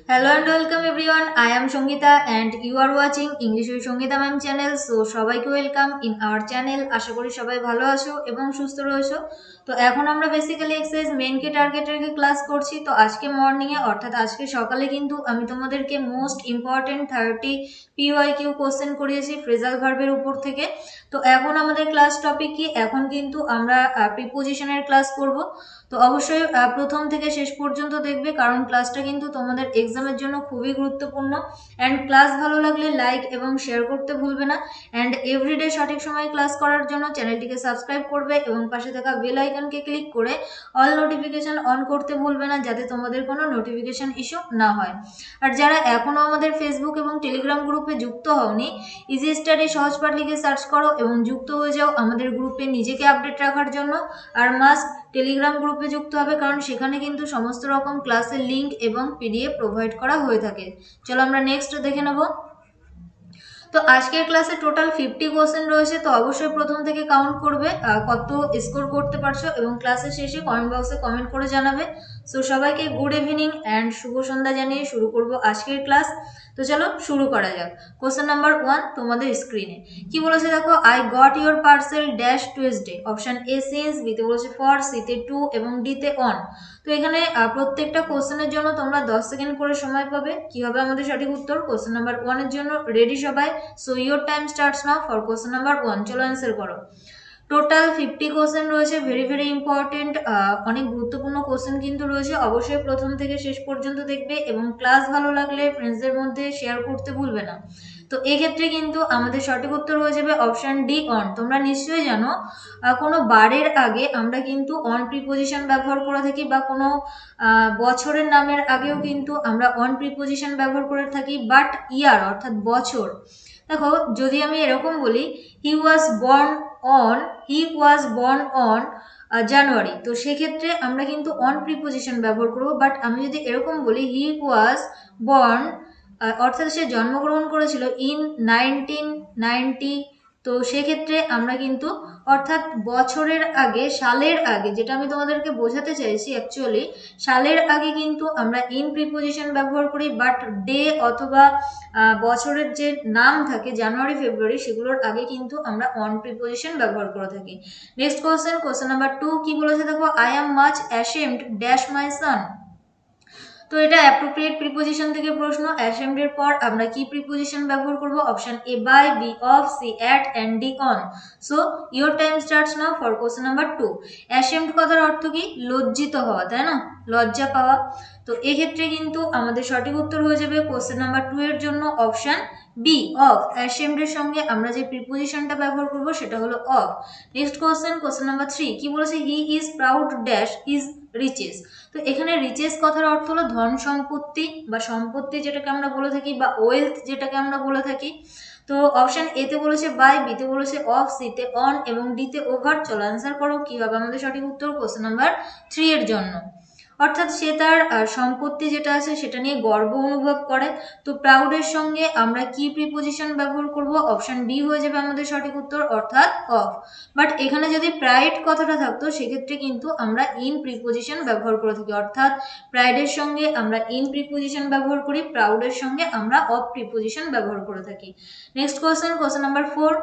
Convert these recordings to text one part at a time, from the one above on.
Hello and welcome everyone. I am Songita and you are watching English with Songita ma'am channel. So সবাইকে welcome in our channel. আশা করি সবাই ভালো আছো এবং সুস্থ রয়েছো। তো এখন আমরা বেসিক্যালি এক্সারসাইজ মেন কে টার্গেটের ক্লাস করছি। তো আজকে মর্নিং এ অর্থাৎ আজকে সকালে কিন্তু আমি তোমাদেরকে মোস্ট ইম্পর্টেন্ট 30 PYQ কোশ্চেন করিয়েছি ফ্রেজাল ভার্বের উপর থেকে। তো এখন আমাদের ক্লাস টপিক কি, এখন কিন্তু আমরা প্রিপোজিশনের ক্লাস করব। তো অবশ্যই প্রথম থেকে শেষ পর্যন্ত দেখবে, কারণ ক্লাসটা কিন্তু তোমাদের এক্সামের জন্য খুবই গুরুত্বপূর্ণ। অ্যান্ড ক্লাস ভালো লাগলে লাইক এবং শেয়ার করতে ভুলবে না। অ্যান্ড এভরিডে সঠিক সময়ে ক্লাস করার জন্য চ্যানেলটিকে সাবস্ক্রাইব করবে এবং পাশে থাকা বেল আইকনকে ক্লিক করে অল নোটিফিকেশন অন করতে ভুলবে না, যাতে তোমাদের কোনো নোটিফিকেশন ইস্যু না হয়। আর যারা এখনও আমাদের ফেসবুক এবং টেলিগ্রাম গ্রুপে যুক্ত হওনি, ইজি স্টাডি সহজ পাঠ লিখে সার্চ করো এবং যুক্ত হয়ে যাও আমাদের গ্রুপে নিজেকে আপডেট রাখার জন্য। আর মাস্ট টেলিগ্রাম গ্রুপে যুক্ত হবে, কারণ সেখানে কিন্তু সমস্ত রকম ক্লাসের লিঙ্ক এবং পিডিএফ প্রোভাইড করা হয়ে থাকে। চলো আমরা নেক্সট দেখে নেব। তো আজকের ক্লাসে টোটাল 50 কোশ্চেন রয়েছে। তো অবশ্যই প্রথম থেকে কাউন্ট করবে কত স্কোর করতে পারছো এবং ক্লাসের শেষে কমেন্ট বক্সে কমেন্ট করে জানাবে। সো সবাইকে গুড ইভিনিং অ্যান্ড শুভ সন্ধ্যা জানিয়ে শুরু করব আজকের ক্লাস। তো চলো শুরু করা যাক। কোশ্চেন নাম্বার 1 তোমাদের স্ক্রিনে কি বলেছে দেখো। I got your parcel dash Tuesday. Option A since, বিতে বলেছে ফর, সিতে টু এবং ডিতে অন। তো এখানে প্রত্যেকটা কোশ্চেনের জন্য তোমরা 10 সেকেন্ড করে সময় পাবে। কি হবে আমাদের সঠিক উত্তর? কোশ্চেন নাম্বার 1 এর জন্য রেডি সবাই? So your time starts now for question number 1। চলো অ্যান্সার করো। টোটাল 50 কোশ্চেন রয়েছে, ভেরি ভেরি ইম্পর্টেন্ট, অনেক গুরুত্বপূর্ণ কোশ্চেন কিন্তু রয়েছে। অবশ্যই প্রথম থেকে শেষ পর্যন্ত দেখবে এবং ক্লাস ভালো লাগলে ফ্রেন্ডসদের মধ্যে শেয়ার করতে ভুলবে না। তো এক্ষেত্রে কিন্তু আমাদের সঠিক উত্তর হয়ে যাবে অপশন ডি অন। তোমরা নিশ্চয়ই জানো কোনো বারের আগে আমরা কিন্তু অন প্রিপোজিশন ব্যবহার করে থাকি, বা কোনো বছরের নামের আগেও কিন্তু আমরা অন প্রিপোজিশন ব্যবহার করে থাকি। বাট ইয়ার অর্থাৎ বছর, দেখো যদি আমি এরকম বলি he was born on, he was born on January, তো সেক্ষেত্রে আমরা কিন্তু অন প্রিপোজিশন ব্যবহার করবো। বাট আমি যদি এরকম বলি হি ওয়াজ বর্ন, অর্থাৎ সে জন্মগ্রহণ করেছিল ইন 1990, তো সেক্ষেত্রে আমরা কিন্তু অর্থাৎ বছরের আগে, সালের আগে, যেটা আমি তোমাদেরকে বোঝাতে চাইছি অ্যাকচুয়ালি সালের আগে কিন্তু আমরা ইন প্রিপোজিশন ব্যবহার করি। বাট ডে অথবা বছরের যে নাম থাকে জানুয়ারি ফেব্রুয়ারি, সেগুলোর আগে কিন্তু আমরা অন প্রিপোজিশন ব্যবহার করে থাকি। নেক্সট কোশ্চেন, কোশ্চেন নাম্বার 2 কি বলেছে দেখো। I am much ashamed dash my son. তো এটা অ্যাপ্রোপ্রিয়েট প্রিপোজিশন থেকে প্রশ্ন। অ্যাশেমড এর পর আমরা কি প্রিপোজিশন ব্যবহার করব? Option A by, B of, C at and D on. So your time starts now for question number 2। Ashamed কথার অর্থ কি? লজ্জিত হওয়া, তাই না? লজ্জা পাওয়া। তো এক্ষেত্রে কিন্তু আমাদের সঠিক উত্তর হয়ে যাবে কোশ্চেন নাম্বার 2 এর জন্য অপশন বি অফ। অ্যাশেমড এর সঙ্গে আমরা যে প্রিপোজিশনটা ব্যবহার করব সেটা হলো of. Next question, question number 3 কি বলেছে। He is proud dash his riches. তো এখানে রিচেস কথার অর্থ হলো ধন সম্পত্তি বা সম্পত্তি যেটাকে আমরা বলে থাকি, বা ওয়েলথ যেটাকে আমরা বলে থাকি। তো অপশন এতে বলেছে বাই, বিতে বলেছে অফ, সিতে অন এবং ডিতে ওভার। চলো অ্যান্সার করো। কি হবে আমাদের সঠিক উত্তর? কোশ্চেন নাম্বার 3 এর জন্য। অর্থাৎ সে তার সম্পত্তি যেটা আছে সেটা নিয়ে গর্ব অনুভব করে। তো প্রাউডের সঙ্গে আমরা কি প্রিপোজিশন ব্যবহার করব? অপশন বি হয়ে যাবে আমাদের সঠিক উত্তর, অর্থাৎ অফ। বাট এখানে যদি প্রাইড কথাটা থাকতো সেক্ষেত্রে কিন্তু আমরা ইন প্রিপোজিশন ব্যবহার করে থাকি। অর্থাৎ প্রাইডের সঙ্গে আমরা ইন প্রিপোজিশন ব্যবহার করি, প্রাউডের সঙ্গে আমরা অফ প্রিপোজিশন ব্যবহার করে থাকি। নেক্সট কোশ্চেন, কোশ্চেন নাম্বার 4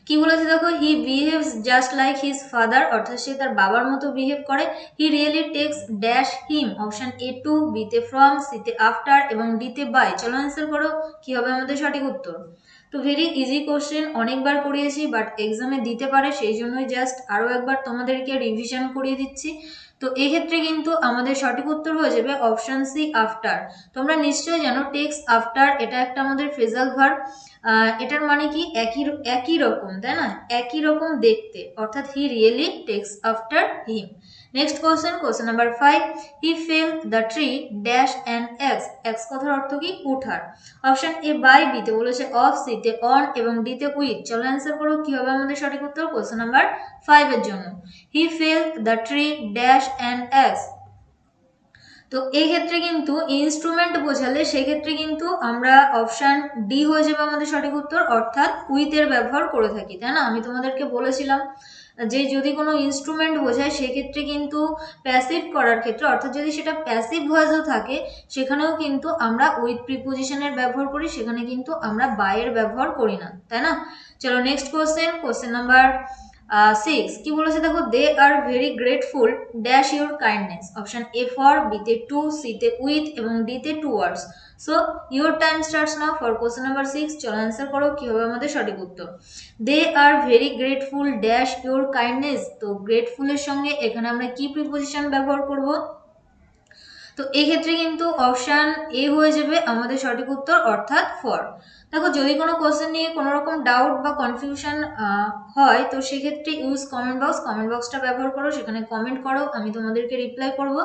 কি বলেছে দেখো। He behaves just like his father, অর্থাৎ সে তার বাবার মতো বিহেভ করে। He really takes dash him. Option A to, বিতে ফ্রম, সিতে আফটার এবং ডিতে বাই। চলো অ্যান্সার করো। কি হবে আমাদের সঠিক উত্তর? তো ভেরি ইজি কোশ্চেন, অনেকবার করিয়েছি বাট এক্সামে দিতে পারে, সেই জন্যই জাস্ট আরও একবার তোমাদেরকে রিভিশন করিয়ে দিচ্ছি। তো এক্ষেত্রে কিন্তু আমাদের সঠিক উত্তর হয়ে যাবে অপশন সি আফটার। তোমরা নিশ্চয়ই জানো টেক্স আফটার এটা একটা আমাদের ফ্রেজাল ভার্ব। এটার মানে কি? একই একই রকম, তাই না? একই রকম দেখতে, অর্থাৎ হি really takes after him. Next question, question number 5 he fell the tree dash and x. X কথার অর্থ কি? কুঠার। অপশন এ বাই, বিতে বলেছে অফ, সিতে অন এবং ডিতে উইথ। চলো অ্যান্সার করো। কি হবে আমাদের সঠিক উত্তর? কোশ্চেন নাম্বার 5 এর জন্য he fell the tree dash and X. তো এই ক্ষেত্রে কিন্তু ইনস্ট্রুমেন্ট বোঝালে সেক্ষেত্রে কিন্তু আমরা অপশন ডি হয়ে যাবে আমাদের সঠিক উত্তর, অর্থাৎ উইথ এর ব্যবহার করে থাকি, তাই না? আমি তোমাদেরকে বলেছিলাম যে যদি কোনো ইনস্ট্রুমেন্ট বোঝায় সেক্ষেত্রে কিন্তু প্যাসিভ করার ক্ষেত্রে, অর্থাৎ যদি সেটা প্যাসিভ ভয়েসও থাকে সেখানেও কিন্তু আমরা উইথ প্রিপোজিশনের ব্যবহার করি, সেখানে কিন্তু আমরা বাই এর ব্যবহার করি না, তাই না? চলো নেক্সট কোশ্চেন নাম্বার 6 কি বলেছে দেখো, they are very grateful dash your kindness. Option A for, B তে টু, সি তে উইথ এবং ডি তে towards. So your time starts now for question number 6। চলো অ্যান্সার করো কি হবে আমাদের সঠিক উত্তর। They are very grateful dash your kindness. তো গ্রেটফুলের সঙ্গে এখানে আমরা কি প্রিপোজিশন ব্যবহার করব? তো এক্ষেত্রে কিন্তু অপশান এ হয়ে যাবে আমাদের সঠিক উত্তর, অর্থাৎ ফর। দেখো যদি কোনো কোশ্চেন নিয়ে কোনো রকম ডাউট বা কনফিউশন হয় তো সেক্ষেত্রে ইউজ কমেন্ট বক্স, কমেন্ট বক্সটা ব্যবহার করো, সেখানে কমেন্ট করো, আমি তোমাদেরকে রিপ্লাই করব।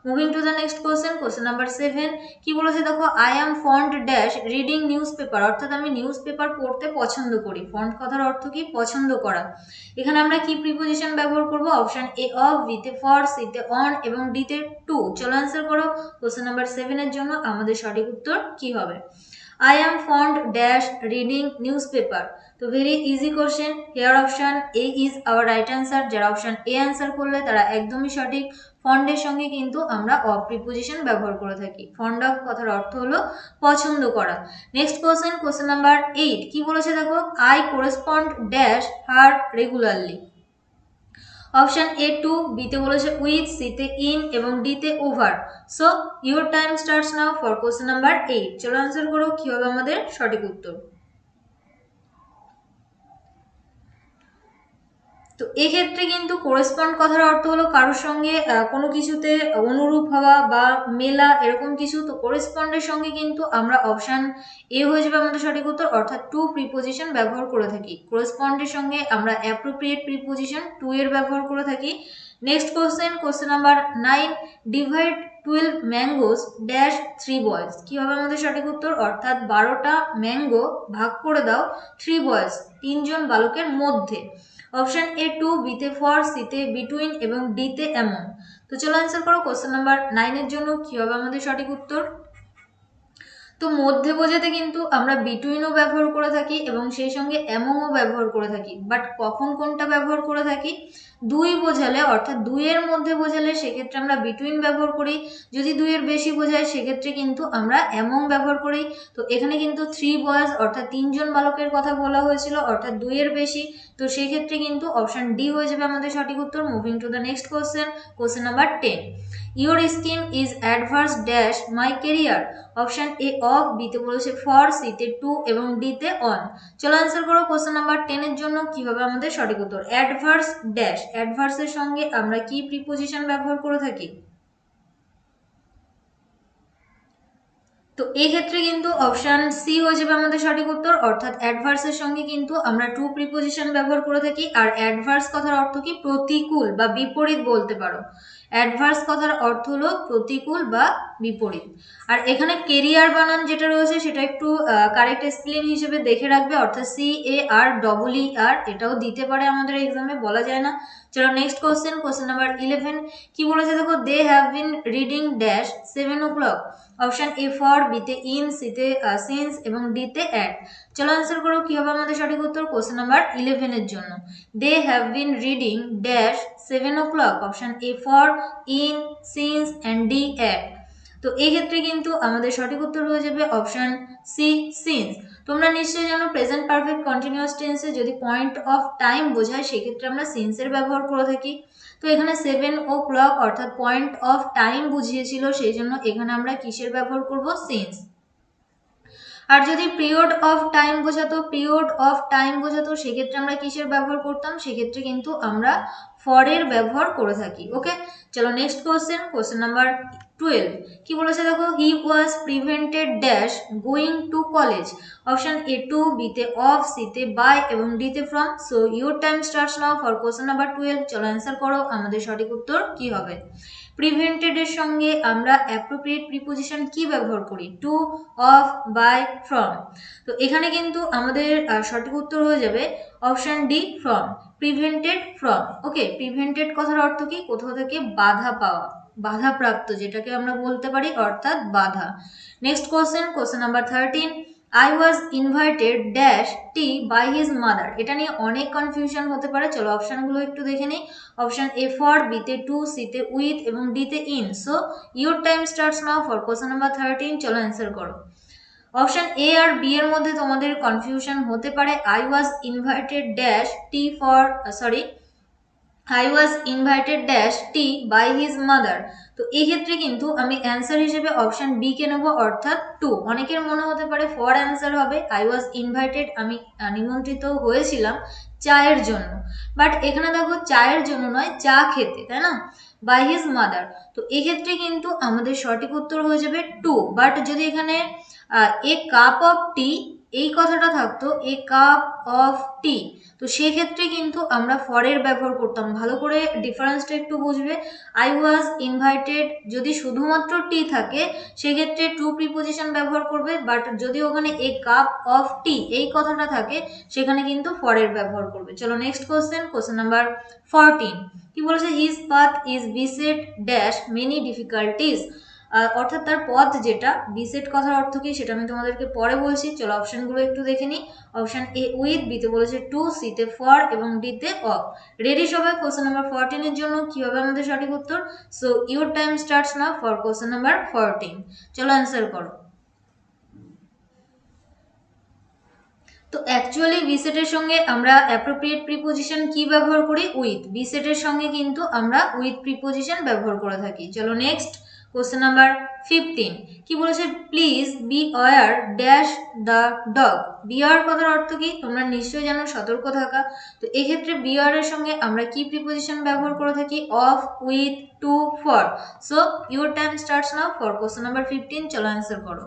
Moving to the next question number 7 কি বলেছে দেখো, I am fond dash reading news paper. অর্থাৎ আমি নিউজ পেপার পড়তে পছন্দ করি। ফন্ড কথার অর্থ কি? পছন্দ করা। এখানে আমরা কি প্রিপোজিশন ব্যবহার করব? অপশন এ অফ, বি তে ফর, সি তে অন এবং ডি তে টু। চলো অ্যান্সার করো কোশ্চেন নাম্বার 7 এর জন্য আমাদের সঠিক উত্তর কি হবে? I am fond dash reading newspaper. তো very easy question. Hair option A is our right answer. যারা অপশন এ অ্যান্সার করলে তারা একদমই সঠিক। ফন্ডের সঙ্গে কিন্তু আমরা অফ প্রিপোজিশন ব্যবহার করে থাকি। ফন্ড অফ কথার অর্থ হলো পছন্দ করা। নেক্সট কোশ্চেন নাম্বার 8 কি বলেছে দেখো, I correspond dash her regularly. Option A to, B তে বলেছে উইথ, সি তে ইন এবং ডি তে over. So your time starts now for question number 8। চলো আনসার করো কি হবে আমাদের সঠিক উত্তর। তো এক্ষেত্রে কিন্তু করেসপন্ড কথার অর্থ হলো কারোর সঙ্গে কোনো কিছুতে অনুরূপ হওয়া বা মেলা, এরকম কিছু। তো করেসপন্ডের সঙ্গে কিন্তু আমরা অপশন এ হয়ে যাবে আমাদের সঠিক উত্তর, অর্থাৎ টু প্রিপোজিশন ব্যবহার করে থাকি। করেসপন্ডের সঙ্গে আমরা অ্যাপ্রোপ্রিয়েট প্রিপোজিশন টু এর ব্যবহার করে থাকি। Next question number 9 divide 12 mangoes dash 3 boys. কি হবে আমাদের সঠিক উত্তর? অর্থাৎ 12টা ম্যাঙ্গো ভাগ করে দাও 3 বয়েজ, 3জন বালকের মধ্যে। অপশন এ টু, বি তে ফর, সি তে বিটুইন এবং ডি তে এমন। তো চলো অ্যান্সার করো কোশ্চেন নাম্বার 9 এর জন্য কি হবে আমাদের সঠিক উত্তর। তো মধ্যে বোঝাতে কিন্তু আমরা বিটুইনও ব্যবহার করে থাকি এবং সেই সঙ্গে এমনও ব্যবহার করে থাকি। বাট কখন কোনটা ব্যবহার করে থাকি? দুই বোঝালে, অর্থাৎ দুইয়ের মধ্যে বোঝালে সেক্ষেত্রে আমরা বিটুইন ব্যবহার করি। যদি দুইয়ের বেশি বোঝায় সেক্ষেত্রে কিন্তু আমরা এমন ব্যবহার করি। তো এখানে কিন্তু 3 বয়েজ অর্থাৎ 3জন বালকের কথা বলা হয়েছিল, অর্থাৎ দুইয়ের বেশি। তো সেক্ষেত্রে কিন্তু অপশন ডি হয়ে যাবে আমাদের সঠিক উত্তর। Moving to the next question number 10 your scheme is adverse dash my career. Option A of, B তে বলেছে ফর, সি তে টু এবং ডি তে অন। চলো অ্যান্সার করো কোশ্চেন নাম্বার 10 এর জন্য কি হবে আমাদের সঠিক উত্তর। অ্যাডভার্স ড্যাশ, অ্যাডভার্সের সঙ্গে আমরা কি প্রিপোজিশন ব্যবহার করে থাকি? তো এই ক্ষেত্রে কিন্তু অপশন সি হয়ে যাবে আমাদের সঠিক উত্তর, অর্থাৎ অ্যাডভার্সের সঙ্গে কিন্তু আমরা টু প্রিপোজিশন ব্যবহার করে থাকি। আর অ্যাডভার্স কথার অর্থ কি? প্রতিকূল বা বিপরীত বলতে পারো। অ্যাডভার্স কথার অর্থ হলো প্রতিকূল বা বিপরীত। আর এখানে কেরিয়ার বানান যেটা রয়েছে সেটা একটু কারেক্ট স্পেলিং হিসেবে দেখে রাখবে, অর্থাৎ CAREER। এটাও দিতে পারে আমাদের এক্সামে, বলা যায় না। চলো নেক্সট কোশ্চেন নাম্বার 11 কি বলেছে দেখো, they have been reading dash 7 o'clock। Option A for, B তে ইন, সি তে সিন্স এবং ডি তে অ্যাট। চলো অ্যান্সার করো কি হবে আমাদের সঠিক উত্তর কোশ্চেন নাম্বার 11 এর জন্য। They have been reading dash 7 o'clock। Option A for, in, since and D at. তো এই ক্ষেত্রে কিন্তু আমাদের সঠিক উত্তর হয়ে যাবে অপশন সি, সিন্স। তোমরা নিশ্চয়ই জানো প্রেজেন্ট পারফেক্ট কন্টিনিউয়াস টেন্সে যদি পয়েন্ট অফ টাইম বোঝায় সেক্ষেত্রে আমরা সিন্সের ব্যবহার করে থাকি। তো এখানে 7 o'clock অর্থাৎ পয়েন্ট অফ টাইম বুঝিয়েছিল, সেই জন্য এখানে আমরা কিসের ব্যবহার করব? সিন্স। আর যদি পিরিয়ড অফ টাইম বোঝাতো সেক্ষেত্রে আমরা কিসের ব্যবহার করতাম? সেক্ষেত্রে কিন্তু আমরা ফরের ব্যবহার করে থাকি। ওকে, চলো নেক্সট কোশ্চেন নাম্বার 12 কি বলেছে দেখো, he was prevented dash going to college. Option A to, B তে অফ, সি তে বাই এবং ডি তে from. So your time starts now for question number 12। চলো অ্যান্সার করো আমাদের সঠিক উত্তর কি হবে। প্রিভেন্টেড এর সঙ্গে আমরা অ্যাপ্রোপ্রিয়েট প্রিপোজিশন কি ব্যবহার করি? To, of, by, from. তো এখানে কিন্তু আমাদের সঠিক উত্তর হয়ে যাবে option D, from. Prevented from. Okay, prevented কথার অর্থ কি? কোথাও থেকে বাধা পাওয়া, বাধাপ্রাপ্ত যেটাকে আমরা বলতে পারি, অর্থাৎ বাধা। Next question number 13 I was invited dash tea by his mother. এটা নিয়ে অনেক কনফিউশন হতে পারে, চলো অপশানগুলো একটু দেখে নিই। অপশান এ ফর, বিতে টু, সিতে উইথ এবং ডিতে in. So your time starts now for question number 13। চলো অ্যান্সার করো। অপশন এ আর বি এর মধ্যে তোমাদের কনফিউশন হতে পারে। I was invited dash tea for, sorry, I was invited dash tea by his mother. তো এই ক্ষেত্রে কিন্তু আমি অ্যান্সার হিসেবে অপশন বি কে নেবো, অর্থাৎ টু। অনেকের মনে হতে পারে ফর অ্যান্সার হবে, আই ওয়াজ ইনভাইটেড, আমি নিমন্ত্রিত হয়েছিলাম চায়ের জন্য, বাট এখানে দেখো চায়ের জন্য নয়, চা খেতে, তাই না, বাই হিজ মাদার। তো এক্ষেত্রে কিন্তু আমাদের সঠিক উত্তর হয়ে যাবে টু। বাট যদি এখানে এ কাপ অফ টি এই কথাটা থাকতো, এ কাপ অফ টি, তো সেক্ষেত্রে কিন্তু আমরা ফরের ব্যবহার করতাম। ভালো করে ডিফারেন্সটা একটু বুঝবে। আই ওয়াজ ইনভাইটেড যদি শুধুমাত্র টি থাকে সেক্ষেত্রে টু প্রিপোজিশন ব্যবহার করবে, বাট যদি ওখানে এ কাপ অফ টি এই কথাটা থাকে সেখানে কিন্তু ফরের ব্যবহার করবে। চলো নেক্সট কোশ্চেন নাম্বার 14। কি বলেছে? His path is beset dash many difficulties. অর্থাৎ তার পথ যেটা, বিসেট কথার অর্থ কি সেটা আমি তোমাদেরকে পরে বলছি। চলো অপশনগুলো একটু দেখে নিই। অপশন এ উইথ, বিতে বলেছে টু, সিতে ফর এবং ডিতে অফ। রেডি সবাই কোশ্চেন নাম্বার 14 এর জন্য? কি হবে আমাদের সঠিক উত্তর? So your time starts now for question number 14। চলো অ্যান্সার করো। তো অ্যাকচুয়ালি বিসেটের সঙ্গে আমরা অ্যাপ্রোপ্রিয়েট প্রিপোজিশন কি ব্যবহার করি? উইথ। বিসেটের সঙ্গে কিন্তু আমরা উইথ প্রিপোজিশন ব্যবহার করে থাকি। চলো নেক্সট কোশ্চেন নাম্বার 15। কি বলেছে? Please be aware dash the dog. Be aware কথার অর্থ কি তোমরা নিশ্চয়ই জানো, সতর্ক থাকা। তো এক্ষেত্রে বি অয়ার এর সঙ্গে আমরা কি প্রিপোজিশন ব্যবহার করে থাকি? Of, with, to, for. So your time starts now for question number 15। চলো অ্যান্সার করো।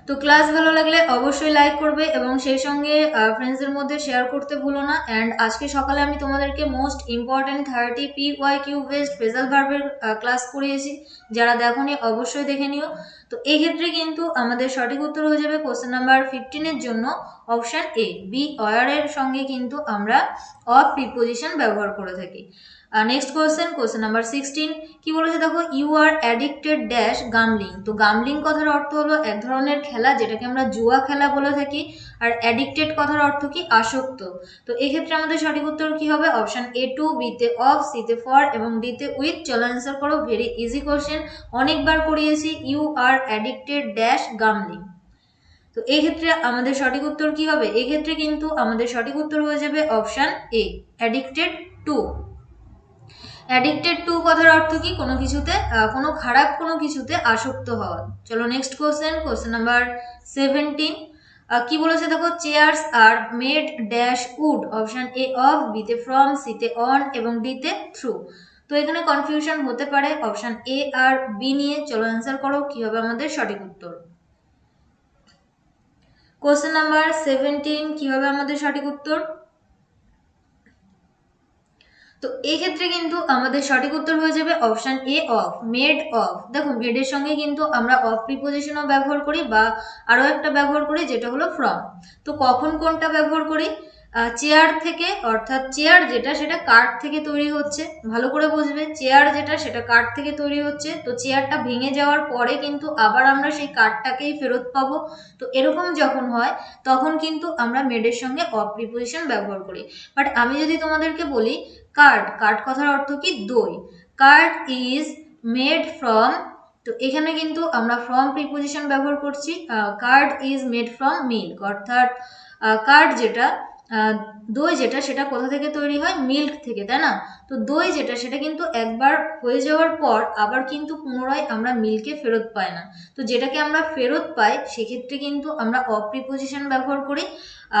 তো ক্লাস ভালো লাগলে অবশ্যই লাইক করবে এবং সেই সঙ্গে ফ্রেন্ডসদের মধ্যে শেয়ার করতে ভুলো না। অ্যান্ড আজকে সকালে আমি তোমাদেরকে most important 30 PYQ based phrasal ভার্বের ক্লাস করিয়েছি। যারা দেখোনি অবশ্যই দেখে নিও। তো এই ক্ষেত্রে কিন্তু আমাদের সঠিক উত্তর হয়ে যাবে কোশ্চেন নাম্বার 15 এর জন্য অপশন এ, বি অয়ার এর সঙ্গে কিন্তু আমরা অফ প্রিপোজিশন ব্যবহার করে থাকি। Next question number 16। কি বলেছে দেখো? You are addicted dash gambling. তো গামলিং কথার অর্থ হলো এক ধরনের খেলা যেটাকে আমরা জুয়া খেলা বলে থাকি। আর অ্যাডিক্টেড কথার অর্থ কি? আসক্ত। তো এক্ষেত্রে আমাদের সঠিক উত্তর কি হবে? অপশন এ টু, বিতে অফ, সিতে ফর এবং ডিতে উইথ। চলো অ্যান্সার করো। ভেরি ইজি কোশ্চেন, অনেকবার করিয়েছি। You are addicted dash gambling. তো এই ক্ষেত্রে আমাদের সঠিক উত্তর কি হবে? এক্ষেত্রে কিন্তু আমাদের সঠিক উত্তর হয়ে যাবে option A, addicted to. Addicted to কথার অর্থ কি? কোনো কিছুতে, কোনো খারাপ কোনো কিছুতে আসক্ত হওয়া। চলো নেক্সট কোশ্চেন নাম্বার 17। কি বলেছে দেখো? Chairs are made dash wood. Option A of, বিতে ফ্রম, সিতে অন এবং ডিতে থ্রু। তো এখানে কনফিউশন হতে পারে অপশন এ আর বি নিয়ে। চলো অ্যান্সার করো। কি হবে আমাদের সঠিক উত্তর? কোশ্চেন নাম্বার 17 কি হবে আমাদের সঠিক উত্তর? তো এই ক্ষেত্রে কিন্তু আমাদের সঠিক উত্তর হয়ে যাবে option A of, made of. দেখো মেডের সঙ্গে কিন্তু আমরা অফ প্রিপোজিশনও ব্যবহার করি বা আরও একটা ব্যবহার করি যেটা হলো ফ্রম। তো কখন কোনটা ব্যবহার করি? চেয়ার থেকে, অর্থাৎ চেয়ার যেটা সেটা কাঠ থেকে তৈরি হচ্ছে। ভালো করে বুঝবে, চেয়ার যেটা সেটা কাঠ থেকে তৈরি হচ্ছে। তো চেয়ারটা ভেঙে যাওয়ার পরে কিন্তু আবার আমরা সেই কাঠটাকেই ফেরত পাবো। তো এরকম যখন হয় তখন কিন্তু আমরা মেডের সঙ্গে অফ প্রিপোজিশন ব্যবহার করি। বাট আমি যদি তোমাদেরকে বলি কার্ড, কার্ড কথার অর্থ কি? দই। কার্ড ইজ মেড ফ্রম, তো এখানে কিন্তু আমরা ফ্রম প্রিপোজিশন ব্যবহার করছি। Card is made from milk, অর্থাৎ কার্ড যেটা, দই যেটা সেটা কোথা থেকে তৈরি হয়? মিল্ক থেকে, তাই না? তো দই যেটা সেটা কিন্তু একবার হয়ে যাওয়ার পর আবার কিন্তু পুনরায় আমরা মিল্কে ফেরত পাই না। তো যেটাকে আমরা ফেরত পাই সেক্ষেত্রে কিন্তু আমরা অফ প্রিপোজিশন ব্যবহার করি।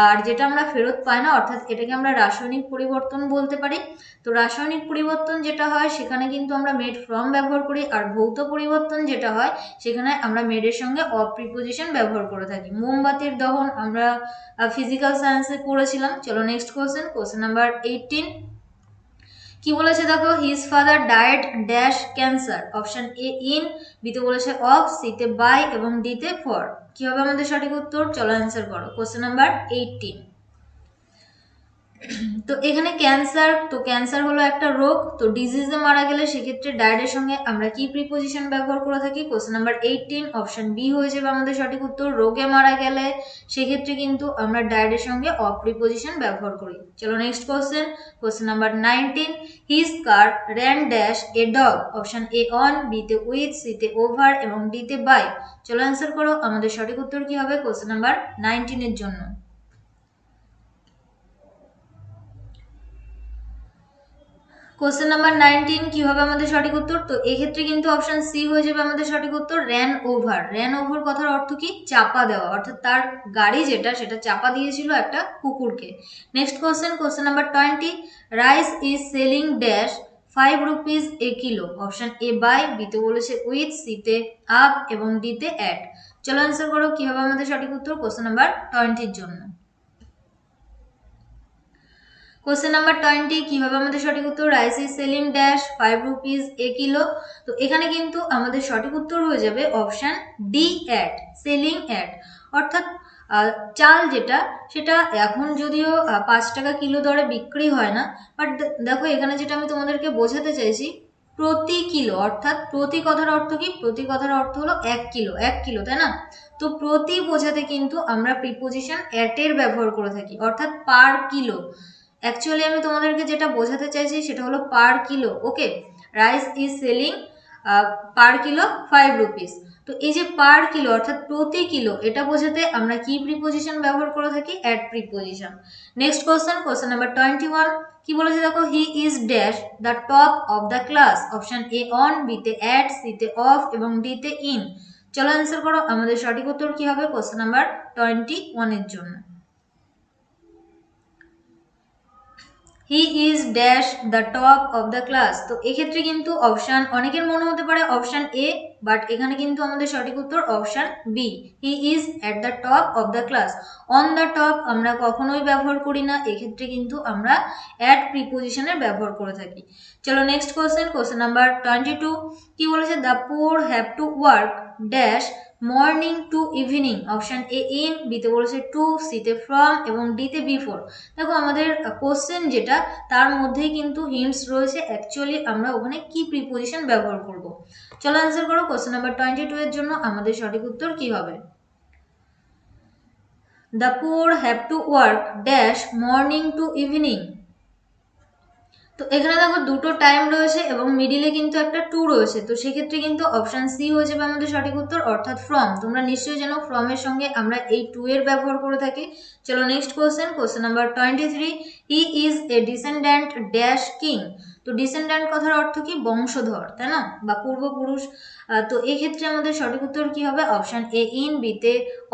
আর যেটা আমরা ফেরত পাই না, অর্থাৎ এটাকে আমরা রাসায়নিক পরিবর্তন বলতে পারি। তো রাসায়নিক পরিবর্তন যেটা হয় সেখানে কিন্তু আমরা মেড ফ্রম ব্যবহার করি। আর ভৌত পরিবর্তন যেটা হয় সেখানে আমরা মেডের সঙ্গে অফ প্রিপোজিশন ব্যবহার করে থাকি। মোমবাতির দহন আমরা ফিজিক্যাল সায়েন্সে পড়েছিলাম। চলো নেক্সট কোশ্চেন নাম্বার 18। কি বলেছে দেখো? His father died dash cancer. Option A in, বিতে বলেছে অফ, সিতে বাই এবং ডিতে ফর। কি হবে আমাদের সঠিক উত্তর? চলো অ্যান্সার করো। Question number 18। তো এখানে ক্যান্সার, তো ক্যান্সার হলো একটা রোগ, তো ডিজিজে মারা গেলে সেক্ষেত্রে ডায়েড এর সঙ্গে আমরা কি প্রিপোজিশন ব্যবহার করে থাকি? কোশ্চেন নাম্বার 18 অপশন বি হয়ে যাবে আমাদের সঠিক উত্তর। রোগে মারা গেলে সেক্ষেত্রে কিন্তু আমরা ডায়েড এর সঙ্গে অফ প্রিপোজিশন ব্যবহার করি। চলো next question, question number 19, his car ran dash a dog, option A on, B তে উইথ, সি তে ওভার এবং ডি তে বাই। চলো অ্যান্সার করো, আমাদের সঠিক উত্তর কি হবে কোশ্চেন নাম্বার 19 এর জন্য? কোশ্চেন নাম্বার 19 কি হবে আমাদের সঠিক উত্তর? তো এক্ষেত্রে কিন্তু অপশন সি হয়ে যাবে আমাদের সঠিক উত্তর, র্যান ওভার। র্যান ওভার কথার অর্থ কি? চাপা দেওয়া, অর্থাৎ তার গাড়ি যেটা সেটা চাপা দিয়েছিল একটা কুকুরকে। Next question, question number 20, rice is selling dash 5 rupees a kilo, option A by, B তে বলেছে উইথ, সি তে আপ এবং ডি তে অ্যাট। চলো অ্যান্সার করো, কি হবে আমাদের সঠিক উত্তর কোশ্চেন নাম্বার 20 এর জন্য? কোশ্চেন নাম্বার 20 কি হবে আমাদের সঠিক উত্তর? Rice is selling dash 5 rupees a kilo. তো এখানে কিন্তু আমাদের সঠিক উত্তর হয়ে যাবে option D at, selling at. অর্থাৎ চাল যেটা সেটা এখন যদিও 5 টাকা কিলো দরে বিক্রি হয় না, বাট দেখো এখানে যেটা আমি তোমাদেরকে বোঝাতে চাইছি, প্রতি কিলো, অর্থাৎ প্রতি কথার অর্থ কি? প্রতি কথার অর্থ হলো 1 কিলো, 1 কিলো, তাই না? তো প্রতি বোঝাতে কিন্তু আমরা প্রিপোজিশন অ্যাট এর ব্যবহার করে থাকি, অর্থাৎ পার কিলো। অ্যাকচুয়ালি আমি তোমাদেরকে যেটা বোঝাতে চাইছি সেটা হলো per kilo. Okay, rice is selling per kilo 5 rupees. তো এই যে পার কিলো অর্থাৎ প্রতি কিলো, এটা বোঝাতে আমরা কি প্রিপোজিশন ব্যবহার করে থাকি? At preposition. Next question, question number 21 কি বলেছে দেখো, he is dash the top of the class, option A on, B তে অ্যাট, সি তে অফ এবং ডি তে ইন। চলো অ্যান্সার করো, আমাদের সঠিক উত্তর কি হবে কোশ্চেন নাম্বার 21 এর জন্য? হি is dash the top of the class. তো এক্ষেত্রে কিন্তু অপশান অনেকের মনে হতে পারে অপশান এ, বাট এখানে কিন্তু আমাদের সঠিক উত্তর option B, he is at the top of the class. On the top আমরা কখনোই ব্যবহার করি না, এক্ষেত্রে কিন্তু আমরা অ্যাট প্রিপোজিশনের ব্যবহার করে থাকি। চলো নেক্সট কোশ্চেন, কোশ্চেন নাম্বার 22 কি বলেছে, the poor have to work dash morning to evening, option A in, বিতে বলেছে টু, সিতে ফ্রম এবং ডিতে বিফোর। দেখো আমাদের কোশ্চেন যেটা তার মধ্যেই কিন্তু হিন্টস রয়েছে, অ্যাকচুয়ালি আমরা ওখানে কি প্রিপোজিশন ব্যবহার করব। চলো অ্যান্সার করো, কোশ্চেন নাম্বার 22 এর জন্য আমাদের সঠিক উত্তর কি হবে? The poor have to work dash morning to evening. তো এখানে দেখো দুটো টাইম রয়েছে এবং মিডিলে কিন্তু একটা টু রয়েছে, তো সেক্ষেত্রে কিন্তু অপশন সি হয়ে যাবে আমাদের সঠিক উত্তর, অর্থাৎ ফ্রম। তোমরা নিশ্চয়ই জানো ফ্রমের সঙ্গে আমরা এই টু এর ব্যবহার করে থাকি। চলো next question, question number 23, he is a descendant dash king. তো ডিসেন্ড্যান্ট কথার অর্থ কি? বংশধর, তাই না, বা পূর্বপুরুষ। তো এই ক্ষেত্রে আমাদের সঠিক উত্তর কি হবে? অপশন এ ইন, বিতে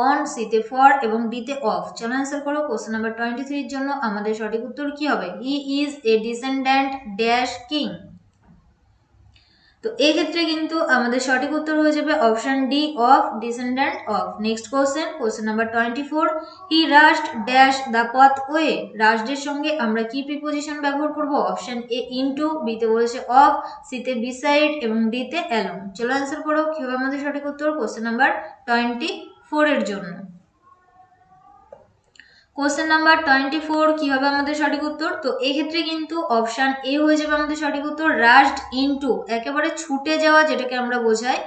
অন, সিতে ফর এবং ডিতে অফ। চলো অ্যান্সার করো, কোশ্চেন নাম্বার 23 এর জন্য আমাদের সঠিক উত্তর কি হবে? He is a descendant dash king. তো এই ক্ষেত্রে কিন্তু আমাদের সঠিক উত্তর হয়ে যাবে option D of, descendant of. Next question, question number 24, he rushed dash the path way. রাশডের সঙ্গে আমরা কি প্রিপোজিশন ব্যবহার করব? অপশন এ ইনটু, বিতে বলেছে অফ, সিতে বিসাইড এবং ডিতে অ্যালং। চলো অ্যান্সার করো, কি হবে আমাদের সঠিক উত্তর কোশ্চেন নাম্বার 24 এর জন্য? কোশ্চেন নাম্বার 24 কি হবে আমাদের সঠিক উত্তর? তো এই ক্ষেত্রে কিন্তু অপশন এ হয়ে যাবে আমাদের সঠিক উত্তর, রাশড ইনটু, একেবারে ছুটে যাওয়া যেটাকে আমরা বোঝাই।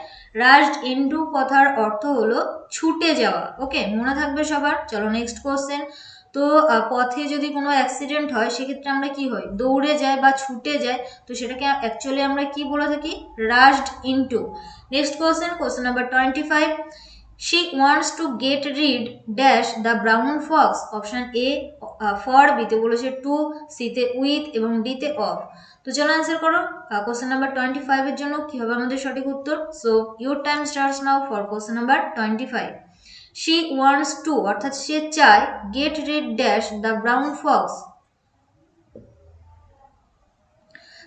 রাশড ইনটু কথার অর্থ হলো ছুটে যাওয়া। ওকে, মনে থাকবে সবার। চলো নেক্সট কোশ্চেন। তো পথে যদি কোনো অ্যাক্সিডেন্ট হয় সেক্ষেত্রে আমরা কি হয়? দৌড়ে যাই বা ছুটে যাই, তো সেটাকে অ্যাকচুয়ালি আমরা কি বলে থাকি? রাশড into. Next question, question number 25, she wants to get rid dash the brown fox, option A for, বিতে বলেছে টু, সিতে উইথ এবং ডিতে অফ। তো চলো অ্যান্সার করো, কোশ্চেন নাম্বার 25 এর জন্য কি হবে আমাদের সঠিক উত্তর? So your time starts now for question number 25। she wants to অর্থাৎ সে চায়, get rid dash the brown fox।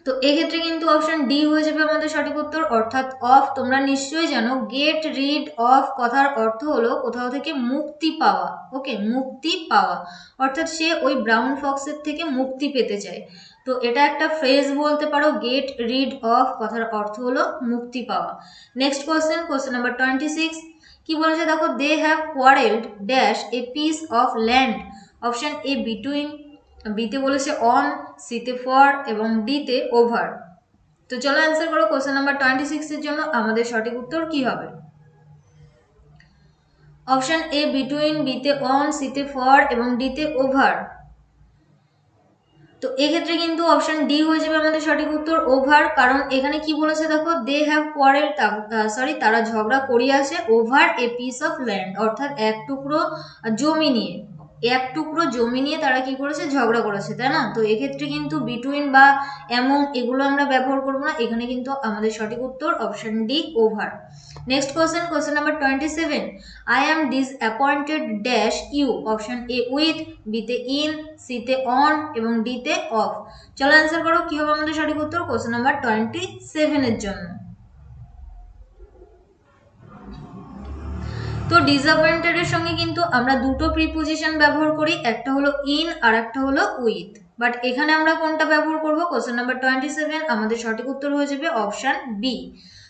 তো এক্ষেত্রে কিন্তু অপশন ডি হয়ে যাবে আমাদের সঠিক উত্তর, অর্থাৎ অফ। তোমরা নিশ্চয়ই জানো গেট রিড অফ কথার অর্থ হলো কোথাও থেকে মুক্তি পাওয়া। ওকে, মুক্তি পাওয়া, অর্থাৎ সে ওই ব্রাউন ফক্সের থেকে মুক্তি পেতে চায়। তো এটা একটা ফ্রেজ বলতে পারো, গেট রিড অফ কথার অর্থ হলো মুক্তি পাওয়া। নেক্সট কোশ্চেন, কোশ্চেন নাম্বার 26 কি বলেছে দেখো, they have quarrelled dash a piece of land, option A between, বিতে বলেছে অন, সিতে ফর এবং ডিতে ওভার। তো চলো অ্যান্সার করো। কোশ্চেন নাম্বার 26 এর জন্য আমাদের সঠিক উত্তর কি হবে? অপশন এ বিটুইন, বিতে অন, সিতে ফর এবং ডিতে ওভার। তো এক্ষেত্রে কিন্তু অপশন ডি হয়ে যাবে আমাদের সঠিক উত্তর, ওভার। কারণ এখানে কি বলেছে দেখো, দে হ্যাভ কোয়ারেল, তারা ঝগড়া করিয়াছে over a piece of land, অর্থাৎ এক টুকরো জমি নিয়ে, তারা কি করেছে, ঝগড়া করেছে, তাই না? তো এক্ষেত্রে কিন্তু বিটুইন বা এমন এগুলো আমরা ব্যবহার করবো না, এখানে কিন্তু আমাদের সঠিক উত্তর option D, over. Next question number 27, I am disappointed dash you. Option A with, বিতে ইন, সিতে অন এবং ডিতে অফ। চলো অ্যান্সার করো, কি হবে আমাদের সঠিক উত্তর কোশ্চেন নাম্বার 27 এর জন্য? তো ডিসঅ্যাপয়েন্টেড এর সঙ্গে কিন্তু আমরা দুটো প্রিপোজিশন ব্যবহার করি, একটা হলো ইন আর একটা হলো উইথ। বাট এখানে আমরা কোনটা ব্যবহার করব? কোশ্চেন নাম্বার 27 আমাদের সঠিক উত্তর হয়ে যাবে অপশন বি।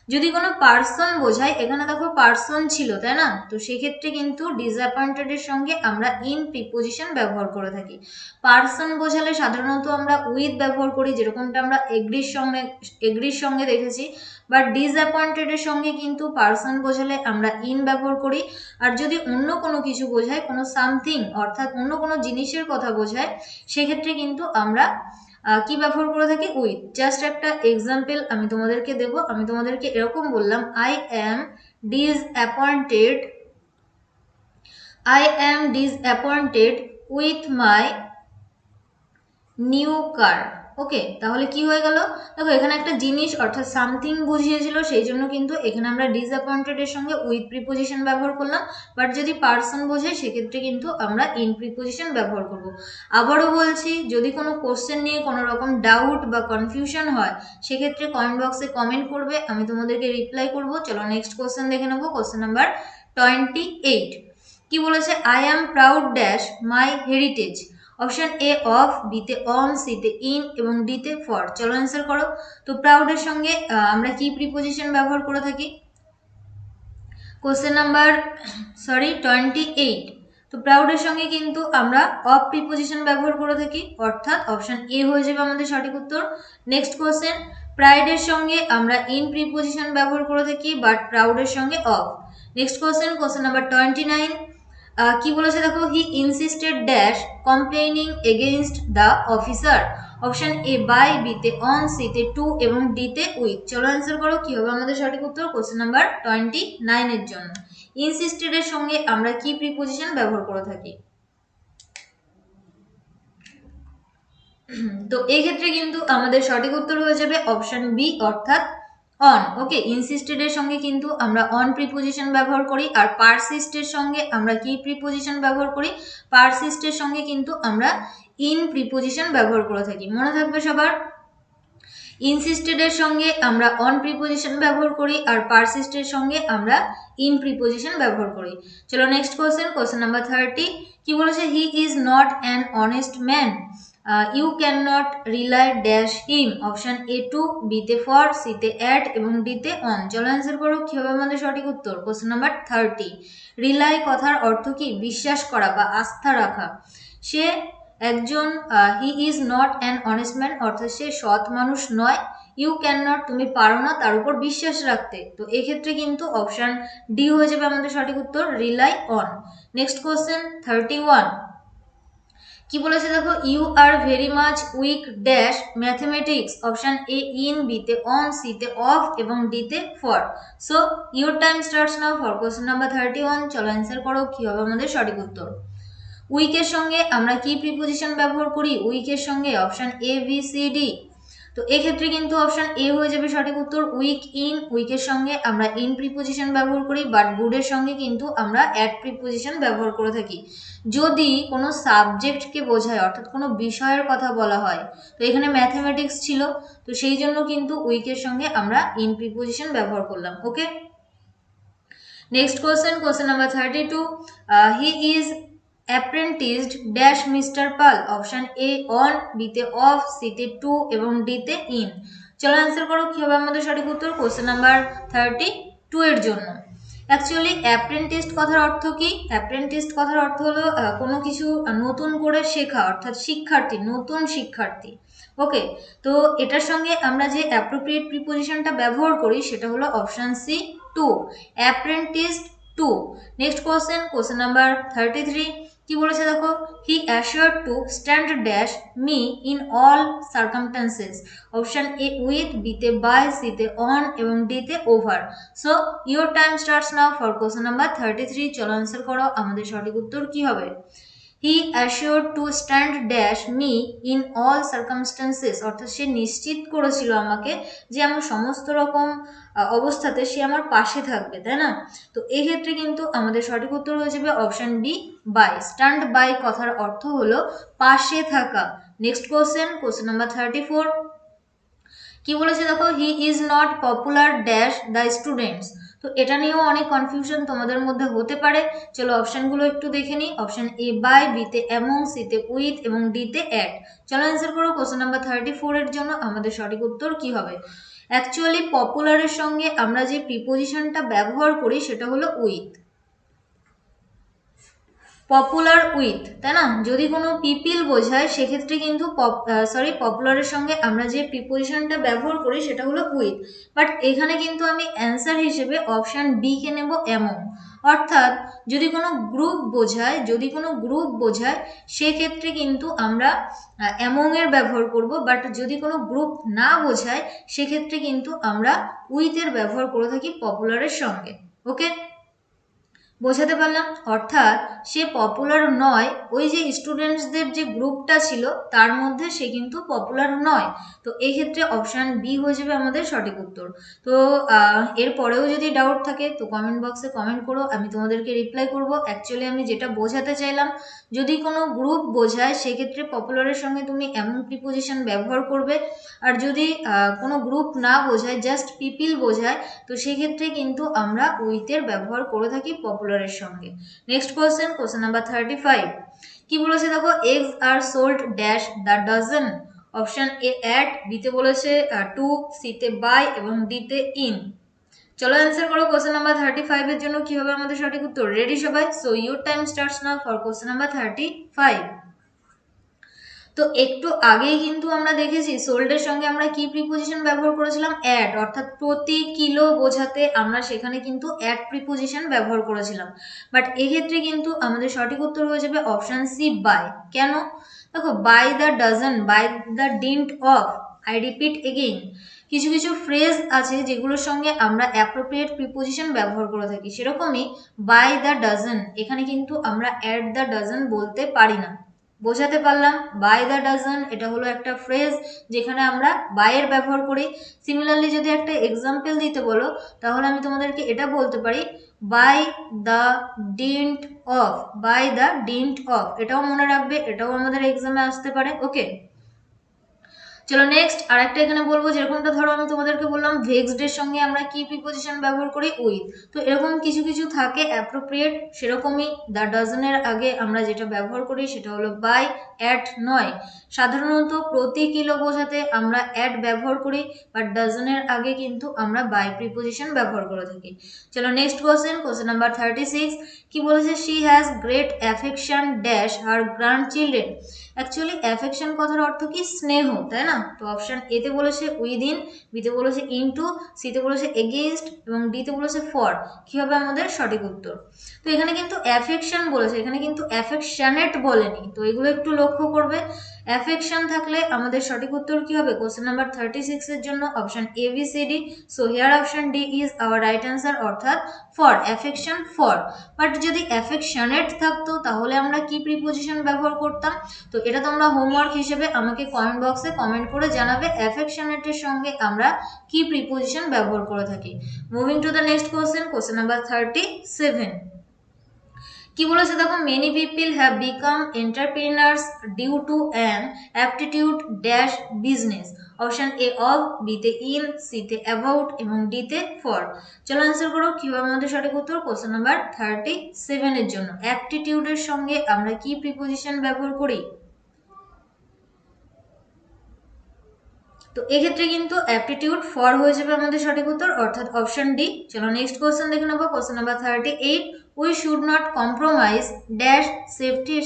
যদি কোনো পার্সন বোঝায়, এখানে দেখো পার্সন ছিল, তাই না? তো সেক্ষেত্রে কিন্তু ডিসঅ্যাপয়েন্টেড এর সঙ্গে আমরা ইন প্রিপোজিশন ব্যবহার করে থাকি। পার্সন বোঝালে সাধারণত আমরা উইথ ব্যবহার করি, যেরকমটা আমরা এগ্রির সঙ্গে দেখেছি। বাট ডিসঅ্যাপয়েন্টেড এর সঙ্গে কিন্তু পার্সন বোঝালে আমরা ইন ব্যবহার করি। আর যদি অন্য কোনো কিছু বোঝায়, কোনো সামথিং অর্থাৎ অন্য কোনো জিনিসের কথা বোঝায়, সেক্ষেত্রে কিন্তু আমরা কি ব্যবহার করে থাকি? উইথ। জাস্ট একটা এক্সাম্পল আমি তোমাদেরকে দেব। আমি তোমাদেরকে এরকম বললাম, I am disappointed with my new car. Okay, তাহলে কি হয়ে গেল? দেখো এখানে একটা জিনিস অর্থাৎ সামথিং বুঝিয়েছিল, সেই জন্য কিন্তু এখানে আমরা ডিসঅ্যাপয়েন্টেড এর সঙ্গে উইথ প্রিপোজিশন ব্যবহার করলাম। বাট যদি পার্সন বোঝায়, সেক্ষেত্রে কিন্তু আমরা ইন প্রিপোজিশন ব্যবহার করব। আবারও বলছি, যদি কোনো কোশ্চেন নিয়ে কোনো রকম ডাউট বা কনফিউশন হয়, সেক্ষেত্রে কমেন্ট বক্সে কমেন্ট করবে, আমি তোমাদেরকে রিপ্লাই করব। চলো নেক্সট কোশ্চেন দেখে নেবো। কোশ্চেন নাম্বার 28 কি বলেছে? I am proud dash my heritage. Option A of, বিতে অন, সিতে ইন এবং ডিতে ফর। চলো অ্যান্সার করো। তো প্রাউডের সঙ্গে আমরা কি প্রিপোজিশন ব্যবহার করে থাকি? কোশ্চেন নাম্বার 28, তো প্রাউডের সঙ্গে কিন্তু আমরা অফ প্রিপোজিশন ব্যবহার করে থাকি, অর্থাৎ অপশন এ হয়ে যাবে আমাদের সঠিক উত্তর। নেক্সট কোশ্চেন, প্রাইডের সঙ্গে আমরা ইন প্রিপোজিশন ব্যবহার করে থাকি, বাট প্রাউডের সঙ্গে অফ। নেক্সট কোশ্চেন নাম্বার 29 কি বলেছে দেখো, he insisted dash complaining against the officer. Option A by, বিতে অন, সিতে টু এবং ডিতে উইথ। চলো অ্যান্সার করো, কি হবে আমাদের সঠিক উত্তর কোশ্চেন নাম্বার 29 এর জন্য? ইনসিস্টেড এর সঙ্গে আমরা কি প্রিপোজিশন ব্যবহার করে থাকি? তো এই ক্ষেত্রে কিন্তু আমাদের সঠিক উত্তর হয়ে যাবে অপশন বি, অর্থাৎ অন। ওকে, ইনসিস্টেড এর সঙ্গে কিন্তু আমরা অন প্রিপোজিশন ব্যবহার করি। আর পারসিস্ট এর সঙ্গে আমরা কি প্রিপোজিশন ব্যবহার করি? পারসিস্ট এর সঙ্গে কিন্তু আমরা ইন প্রিপোজিশন ব্যবহার করে থাকি। মনে থাকবে সবার, ইনসিস্টেড এর সঙ্গে আমরা অন প্রিপোজিশন ব্যবহার করি, আর পারসিস্ট এর সঙ্গে আমরা ইন প্রিপোজিশন ব্যবহার করি। চলো নেক্সট কোশ্চেন নাম্বার 30 কি বলেছে? He is not an honest man, you can not rely dash him. Option A to, বিতে ফর, সিতে অ্যাট এবং ডিতে অন। চলো অ্যান্সার করো, কি হবে আমাদের সঠিক উত্তর কোশ্চেন নাম্বার 30? রিলাই কথার অর্থ কি? বিশ্বাস করা বা আস্থা রাখা। সে একজন, হি is not an honest man অর্থাৎ সে সৎ মানুষ নয়। ইউ ক্যান নট, তুমি পারো না তার উপর বিশ্বাস রাখতে। তো এক্ষেত্রে কিন্তু অপশন ডি হয়ে যাবে আমাদের সঠিক উত্তর, রিলাই অন। নেক্সট কোশ্চেন 31 কি বলেছে দেখো, you are very much weak dash mathematics. Option A in, বিতে অন, সিতে অফ এবং ডিতে for. So your time starts now for question number 31। চলো অ্যান্সার করো, কি হবে আমাদের সঠিক উত্তর? উইকের সঙ্গে আমরা কি প্রিপোজিশন ব্যবহার করি? উইকের সঙ্গে option A, B, C, D. তো এক্ষেত্রে কিন্তু অপশন এ হয়ে যাবে সঠিক উত্তর, উইক ইন। উইকের সঙ্গে আমরা ইন প্রিপোজিশন ব্যবহার করি, বাট গুডের সঙ্গে কিন্তু আমরা অ্যাট প্রিপোজিশন ব্যবহার করে থাকি যদি কোনো সাবজেক্টকে বোঝায়, অর্থাৎ কোনো বিষয়ের কথা বলা হয়। তো এখানে ম্যাথমেটিক্স ছিল, তো সেই জন্য কিন্তু উইকের সঙ্গে আমরা ইন প্রিপোজিশন ব্যবহার করলাম। Okay, next question number 32 he is apprenticed dash mister Pal. Option A on, বিতে অফ, সিতে টু এবং ডিতে ইন। চলো অ্যান্সার করো, কি হবে আমাদের সঠিক উত্তর কোশ্চেন নাম্বার 32 এর জন্য? অ্যাকচুয়ালি অ্যাপ্রেন্টিস্ট কথার অর্থ কি? অ্যাপ্রেন্টিস্ট কথার অর্থ হলো কোনো কিছু নতুন করে শেখা, অর্থাৎ শিক্ষার্থী, নতুন শিক্ষার্থী। ওকে, তো এটার সঙ্গে আমরা যে অ্যাপ্রোপ্রিয়েট প্রিপোজিশনটা ব্যবহার করি সেটা হলো option C, to, apprenticed to. Next question number 33। কি বলেছে দেখো, he assured to stand dash me in all circumstances. Option A with, বিতে বাই, সিতে অন এবং ডিতে over. So your time starts now for question number 33। চলো answer করো, আমাদের সঠিক উত্তর কি হবে? He assured to stand dash me in all circumstances, অর্থাৎ সে নিশ্চিত করেছিল আমাকে যে আমার সমস্ত রকম অবস্থাতে সে আমার পাশে থাকবে, তাই না? তো এই ক্ষেত্রে কিন্তু আমাদের সঠিক উত্তর হয়ে যাবে option B, by. Stand by কথার অর্থ হলো পাশে থাকা। Next question number 34। কি বলেছে দেখো, he is not popular dash the students. তো এটা নিয়েও অনেক কনফিউশন তোমাদের মধ্যে হতে পারে। চলো অপশনগুলো একটু দেখে নিই। অপশন এ বাই, বিতে অ্যামং, সিতে উইথ এবং ডিতে অ্যাট। চলো অ্যান্সার করো কোশ্চেন নাম্বার 34 এর জন্য আমাদের সঠিক উত্তর কি হবে? অ্যাকচুয়ালি পপুলারের সঙ্গে আমরা যে প্রিপোজিশনটা ব্যবহার করি সেটা হলো উইথ। পপুলার উইথ, তাই না? যদি কোনো পিপিল বোঝায় সেক্ষেত্রে কিন্তু পপুলারের সঙ্গে আমরা যে প্রিপোজিশনটা ব্যবহার করি সেটা হলো উইথ। বাট এখানে কিন্তু আমি অ্যান্সার হিসেবে অপশন বি কে নেব, অ্যামং। অর্থাৎ যদি কোনো গ্রুপ বোঝায় সেক্ষেত্রে কিন্তু আমরা অ্যামং এর ব্যবহার করব। বাট যদি কোনো গ্রুপ না বোঝায় সেক্ষেত্রে কিন্তু আমরা উইথ এর ব্যবহার করে থাকি পপুলারের সঙ্গে। ওকে, বোঝাতে পারলাম? অর্থাৎ সে পপুলার নয়, ওই যে স্টুডেন্টসদের যে গ্রুপটা ছিল তার মধ্যে সে কিন্তু পপুলার নয়। তো এই ক্ষেত্রে অপশান বি হয়ে যাবে আমাদের সঠিক উত্তর। তো এরপরেও যদি ডাউট থাকে তো কমেন্ট বক্সে কমেন্ট করো, আমি তোমাদেরকে রিপ্লাই করব। অ্যাকচুয়ালি আমি যেটা বোঝাতে চাইলাম, যদি কোনো গ্রুপ বোঝায় সেক্ষেত্রে পপুলারের সঙ্গে তুমি এমন প্রিপোজিশন ব্যবহার করবে। আর যদি কোনো গ্রুপ না বোঝায়, জাস্ট পিপিল বোঝায়, তো সেক্ষেত্রে কিন্তু আমরা উইথের ব্যবহার করে থাকি পপুলারের সঙ্গে। Next question number 35। কি বলেছে দেখো, eggs are sold dash the dozen. Option A at, বিতে বলেছে টু, সিতে বাই এবং ডিতে ইন। চলো অ্যান্সার করো কোশ্চেন নাম্বার 35 এর জন্য কি হবে আমাদের সঠিক উত্তর? রেডি সবাই? So your time starts now for question number 35। তো একটু আগেই কিন্তু আমরা দেখেছি সোল্ডের সঙ্গে আমরা কি প্রিপোজিশন ব্যবহার করেছিলাম? অ্যাট, অর্থাৎ প্রতি কিলো বোঝাতে আমরা সেখানে কিন্তু অ্যাট প্রিপোজিশন ব্যবহার করেছিলাম। বাট এক্ষেত্রে কিন্তু আমাদের সঠিক উত্তর হয়ে যাবে অপশন সি, বাই। কেন? দেখো, by the dozen, by the dint of, I repeat again, কিছু কিছু ফ্রেজ আছে যেগুলোর সঙ্গে আমরা অ্যাপ্রোপ্রিয়েট প্রিপোজিশন ব্যবহার করে থাকি। সেরকমই বাই দ্য ডজন, এখানে কিন্তু আমরা অ্যাট দ্য ডজন বলতে পারি না। বোঝাতে পারলাম? বাই দ্য ডজন এটা হলো একটা ফ্রেজ যেখানে আমরা বাই এর ব্যবহার করি। সিমিলারলি যদি একটা এক্সাম্পল দিতে বলো তাহলে আমি তোমাদেরকে এটা বলতে পারি, by the dint of, by the dint of. এটাও মনে রাখবে, এটাও আমাদের এক্সামে আসতে পারে। ওকে, চলো নেক্সট আরেকটা এখানে বলবো, যেরকমটা ধরো আমি তোমাদেরকে বললাম ভেক্সড এর সঙ্গে আমরা কি প্রিপোজিশন ব্যবহার করি? উইথ। তো এরকম কিছু কিছু থাকে অ্যাপ্রোপ্রিয়েট, সেরকমই দ্য ডজনের আগে আমরা যেটা ব্যবহার করি সেটা হলো বাই, অ্যাট নয়। সাধারণত প্রতি কিলো বোঝাতে আমরা অ্যাট ব্যবহার করি, বাট ডজনের আগে কিন্তু আমরা বাই প্রিপোজিশন ব্যবহার করে থাকি। চলো নেক্সট কোশ্চেন নাম্বার 36। কি বলেছে, she has great affection dash her grand children. Actually affection কথার অর্থ কি? স্নেহ, তাই না? তো অপশন এতে বলেছে উইদিন, বিতে বলেছে ইনটু, সিতে বলেছে এগেইনস্ট এবং ডিতে বলেছে ফর। কি হবে আমাদের সঠিক উত্তর? তো এখানে কিন্তু অ্যাফেকশন বলেছে, এখানে কিন্তু অ্যাফেকশনেট বলেনি। তো এগুলো একটু লক্ষ্য করবে। অ্যাফেকশন থাকলে আমাদের সঠিক উত্তর কি হবে কোশ্চেন নাম্বার 36 এর জন্য? Option A B C D. So here option D is our right answer, অর্থাৎ ফর, অ্যাফেকশন ফর। বাট যদি অ্যাফেকশনেট থাকতো তাহলে আমরা কি প্রিপোজিশন ব্যবহার করতাম? তো এটা তোমরা হোমওয়ার্ক হিসেবে আমাকে কমেন্ট বক্সে কমেন্ট করে জানাবে অ্যাফেকশনেটের সঙ্গে আমরা কি প্রিপোজিশন ব্যবহার করে থাকি। Moving to the next question number 37। কি বলেছে দেখো, many people have become entrepreneurs due to an aptitude dash business. Option A of, বিতে ইন, সিতে অ্যাবাউট এবং ডিতে ফর। চলো অ্যান্সার করো, কি হবে আমাদের সঠিক উত্তর কোশ্চেন নাম্বার 37 এর জন্য? অ্যাপটিটিউডের সঙ্গে আমরা কি প্রিপোজিশন ব্যবহার করি? তো এক্ষেত্রে কিন্তু অ্যাপটিটিউড ফর হয়ে যাবে আমাদের সঠিক উত্তর, অর্থাৎ অপশন ডি। চলো নেক্সট কোশ্চেন দেখে নেবো। Question number 38, we should not compromise dash safety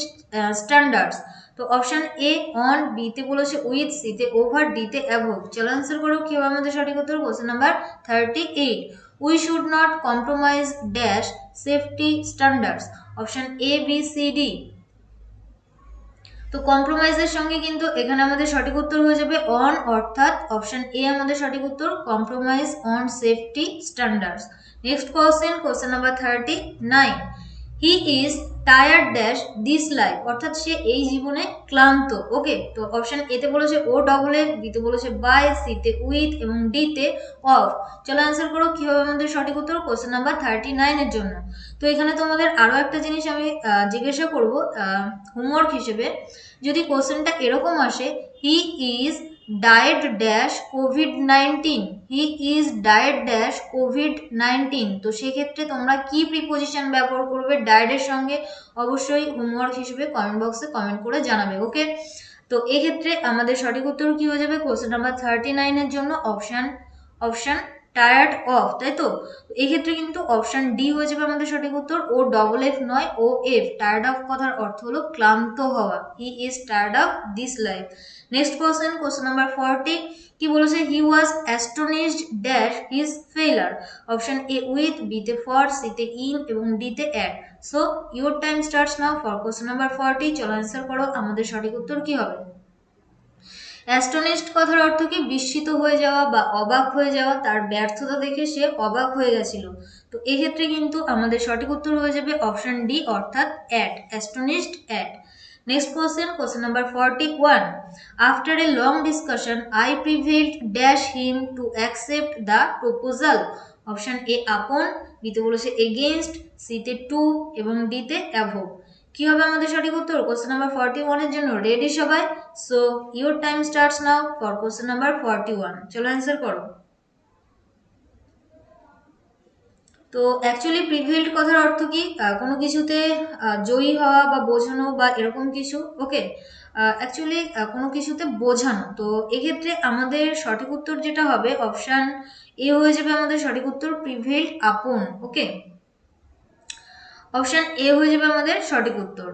standards. তো অপশন এ অন, বি তে বলেছে উইথ, সি তে ওভার, ডি তে অ্যাভোভ। চলো অ্যান্সার করো কি হবে আমাদের সঠিক উত্তর। Question number 38, we should not compromise dash safety standards. Option A, B, C, D. তো কম্প্রোমাইজের সঙ্গে কিন্তু এখানে আমাদের সঠিক উত্তর হয়ে যাবে অন, অর্থাৎ অপশন এ আমাদের সঠিক উত্তর, compromise on safety standards. Next question, question number 39, he is tired dash this life, অর্থাৎ সে এই জীবনে ক্লান্ত। ওকে, তো অপশন এ তে বলেছে ও ডবল এফ, বি তে বলেছে বাই, সি তে উইথ এবং ডি তে অফ। চলো অ্যান্সার করো কি হবে আমাদের সঠিক উত্তর কোশ্চেন নাম্বার 39 এর জন্য। তো এখানে তোমাদের আরো একটা জিনিস আমি জিজ্ঞাসা করবো হোমওয়ার্ক হিসেবে। যদি কোশ্চেনটা এরকম আসে, he is died dash COVID-19, he is died dash COVID-19, তো সেক্ষেত্রে তোমরা কি প্রিপোজিশন ব্যবহার করবে ডায়েডের সঙ্গে, অবশ্যই হোমওয়ার্ক হিসেবে কমেন্ট বক্সে কমেন্ট করে জানাবে। ওকে, তো এক্ষেত্রে আমাদের সঠিক উত্তর কি হয়ে যাবে কোশ্চেন নাম্বার 39 এর জন্য, অপশন টায়ার্ড অফ, তাই তো। এক্ষেত্রে কিন্তু অপশন ডি হয়ে যাবে আমাদের সঠিক উত্তর, ও ডবল এফ নয়, ও এফ। টায়ার্ড অফ কথার অর্থ হলো ক্লান্ত হওয়া। He is tired of this life. Next question, question number 40, কি বলেছে, he was astonished dash his failure. Option A with, B তে ফর, সি তে ইন এবং ডি তে at. So your time starts now for question number 40। চলো answer করো আমাদের সঠিক উত্তর কি হবে। অ্যাস্টনিশড কথার অর্থ কি, বিস্মিত হয়ে যাওয়া বা অবাক হয়ে যাওয়া, তার ব্যর্থতা দেখে সে অবাক হয়ে গেছিল। তো এক্ষেত্রে কিন্তু আমাদের সঠিক উত্তর হয়ে যাবে অপশন ডি, অর্থাৎ at, astonished at. Next question, question number 41, after a long discussion I prevailed dash him to accept the proposal. Option A upon, B তে বলেছে এগেইনস্ট, সি তে টু এবং ডি তে অ্যাভোভ। কি হবে আমাদের সঠিক উত্তর কোশ্চেন নাম্বার 41 এর জন্য, রেডি সবাই? So your time starts now for question number 41। চলো অ্যান্সার করো। তো অ্যাকচুয়ালি প্রিভেইলড কথার অর্থ কি, কোনো কিছুতে জয়ী হওয়া বা বোঝানো বা এরকম কিছু। ওকে, অ্যাকচুয়ালি কোনো কিছুতে বোঝানো। তো এক্ষেত্রে আমাদের সঠিক উত্তর যেটা হবে অপশান এ হয়ে যাবে আমাদের সঠিক উত্তর, প্রিভেইলড আপন। ওকে, অপশন এ হয়ে যাবে আমাদের সঠিক উত্তর।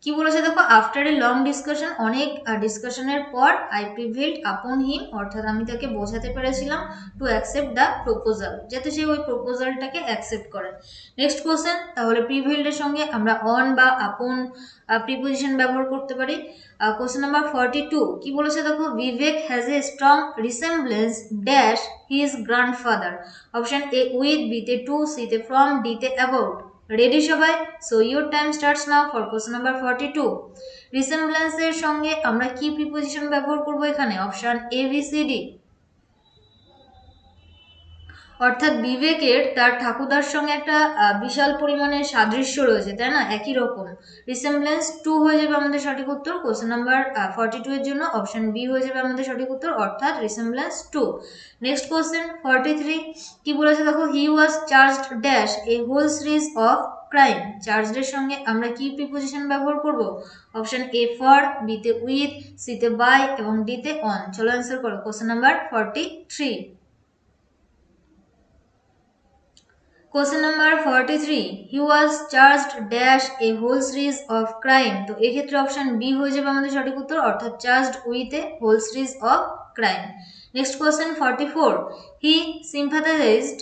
কি বলেছে দেখো, আফটার এ লং ডিসকাশন, অনেক ডিসকাশনের পর, আই প্রিভেইলড আপন হিম, অর্থাৎ আমি তাকে বোঝাতে পেরেছিলাম, টু অ্যাকসেপ্ট দ্য প্রপোজাল, যাতে সে ওই প্রপোজালটাকে অ্যাকসেপ্ট করে। নেক্সট কোশ্চেন, তাহলে প্রিভেইলডের সঙ্গে আমরা অন বা আপন প্রিপোজিশন ব্যবহার করতে পারি। কোশ্চেন নাম্বার 42, কি বলেছে দেখো, Vivek has a strong resemblance dash his grandfather. Option A with, B তে টু, সি তে ফ্রম, ডি তে অ্যাবাউট। রেডি সবাই? So your time starts now for question number 42। Resemblance এর সঙ্গে আমরা কি প্রিপোজিশন ব্যবহার করব এখানে? Option A, B, C, D. অর্থাৎ বিবেকের তার ঠাকুরদার সঙ্গে একটা বিশাল পরিমাণে সাদৃশ্য রয়েছে, তাই না, একই রকম। রিসেমব্লেন্স টু হয়ে যাবে আমাদের সঠিক উত্তর কোশ্চেন নাম্বার 42 এর জন্য, অপশন বি হয়ে যাবে আমাদের সঠিক উত্তর, অর্থাৎ রিসেমব্লেন্স টু। নেক্সট কোশ্চেন 43, কি বলেছে দেখো, he was charged dash a whole series of crime. চার্জডের সঙ্গে আমরা কি প্রিপোজিশন ব্যবহার করব? অপশন এ ফর, বি তে উইথ, সি তে বাই এবং ডি তে অন। চলো অ্যান্সার করো question number 43। Question number 43, he was charged dash a whole series of crime. তো এক্ষেত্রে অপশন বি হয়ে যাবে আমাদের সঠিক উত্তর, অর্থাৎ charged with a whole series of crime. Next question 44, he sympathised,